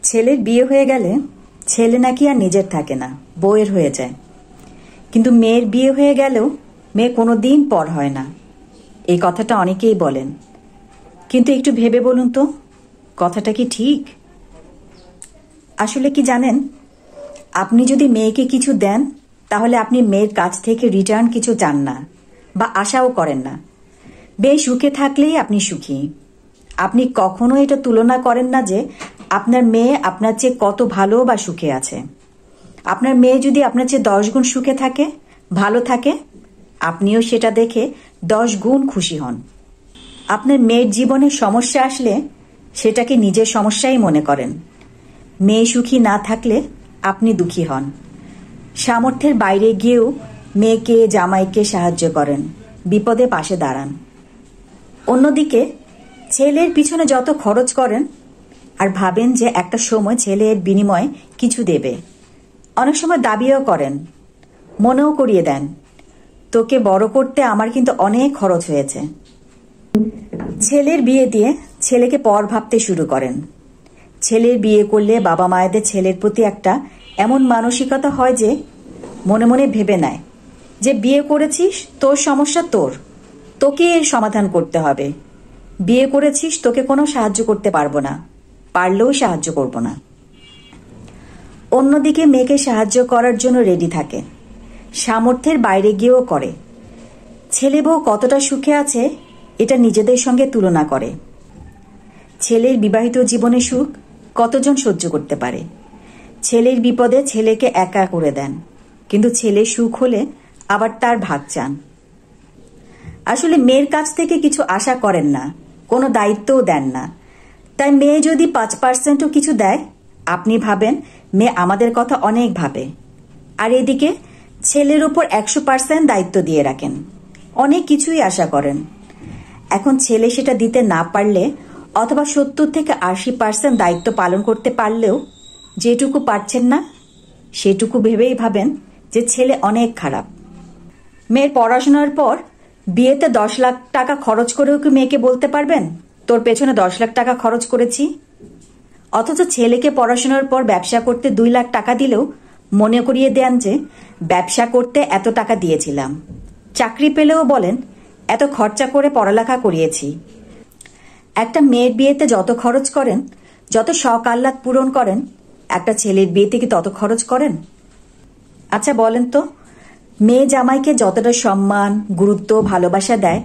ছেলের বিয়ে হয়ে গেলে ছেলে নাকি আর নিজের থাকে না, বউয়ের হয়ে যায়। কিন্তু মেয়ের বিয়ে হয়ে গেলেও মেয়ে কোনো দিন পর হয় না। এই কথাটা অনেকেই বলেন, কিন্তু একটু ভেবে বলুন তো, কথাটা কি ঠিক? আসলে কি জানেন, আপনি যদি মেয়েকে কিছু দেন তাহলে আপনি মেয়ের কাছ থেকে রিটার্ন কিছু চান না বা আশাও করেন না। মেয়ে সুখে থাকলেই আপনি সুখী। আপনি কখনো এটা তুলনা করেন না যে আপনার মেয়ে আপনার চেয়ে কত ভালো বা সুখে আছে। আপনার মেয়ে যদি আপনার চেয়ে 10 গুণ সুখে থাকে, ভালো থাকে, আপনিও সেটা দেখে 10 গুণ খুশি হন। আপনার মেয়ের জীবনে সমস্যা আসলে সেটাকে নিজের সমস্যাই মনে করেন। মেয়ে সুখী না থাকলে আপনি দুঃখী হন। সামর্থ্যের বাইরে গিয়েও মেয়েকে, জামাইকে সাহায্য করেন, বিপদে পাশে দাঁড়ান। অন্যদিকে ছেলের পিছনে যত খরচ করেন আর ভাবেন যে একটা সময় ছেলে এর বিনিময়ে কিছু দেবে, অনেক সময় দাবিও করেন, মনেও করিয়ে দেন, তোকে বড় করতে আমার কিন্তু অনেক খরচ হয়েছে। ছেলের বিয়ে দিয়ে ছেলেকে পর ভাবতে শুরু করেন। ছেলের বিয়ে করলে বাবা মায়েদের ছেলের প্রতি একটা এমন মানসিকতা হয় যে মনে মনে ভেবে নেয় যে বিয়ে করেছিস, তোর সমস্যা তোর, তোকে এর সমাধান করতে হবে। বিয়ে করেছিস, তোকে কোনো সাহায্য করতে পারবো না, পারলেও সাহায্য করব না। অন্যদিকে মেয়েকে সাহায্য করার জন্য রেডি থাকে, সামর্থ্যের বাইরে গিয়েও করে। ছেলে বউ কতটা সুখে আছে এটা নিজেদের সঙ্গে তুলনা করে। ছেলের বিবাহিত জীবনে সুখ কতজন সহ্য করতে পারে? ছেলের বিপদে ছেলেকে একা করে দেন, কিন্তু ছেলে সুখ হলে আবার তার ভাগ চান। আসলে মেয়ের কাছ থেকে কিছু আশা করেন না, কোনো দায়িত্বও দেন না। তাই মেয়ে যদি 5%ও কিছু দেয়, আপনি ভাবেন মেয়ে আমাদের কথা অনেক ভাবে। আর এদিকে ছেলের উপর 100% দায়িত্ব দিয়ে রাখেন, অনেক কিছুই আশা করেন। এখন ছেলে সেটা দিতে না পারলে অথবা 70 থেকে 80% দায়িত্ব পালন করতে পারলেও যেটুকু পারছেন না সেটুকু ভেবেই ভাবেন যে ছেলে অনেক খারাপ। মেয়ের পড়াশোনার পর বিয়েতে 10 লাখ টাকা খরচ করেও কি মেয়েকে বলতে পারবেন তোর পেছনে 10 লাখ টাকা খরচ করেছি? অথচ ছেলেকে পড়াশোনার পর ব্যবসা করতে 2 লাখ টাকা দিলেও মনে করিয়ে দেন যে ব্যবসা করতে এত টাকা দিয়েছিলাম। চাকরি পেলেও বলেন এত খরচা করে পড়ালেখা করিয়েছি। একটা মেয়ের বিয়েতে যত খরচ করেন, যত শখ আহ্লাদ পূরণ করেন, একটা ছেলের বিয়েতে কি তত খরচ করেন? আচ্ছা বলেন তো, মেয়ে জামাইকে যতটা সম্মান, গুরুত্ব, ভালোবাসা দেয়,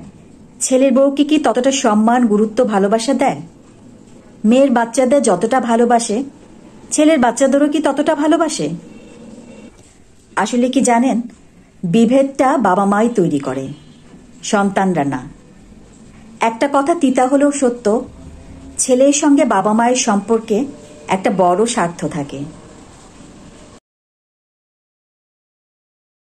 ছেলের বউকে কি ততটা সম্মান, গুরুত্ব, ভালোবাসা দেয়? মেয়ের বাচ্চাদের যতটা ভালোবাসে, ছেলের বাচ্চাদেরও কি ততটা ভালোবাসে? আসলে কি জানেন, বিভেদটা বাবা মাই তৈরি করে, সন্তানরা না। একটা কথা তিতা হলেও সত্য, ছেলের সঙ্গে বাবা মায়ের সম্পর্কে একটা বড় স্বার্থ থাকে।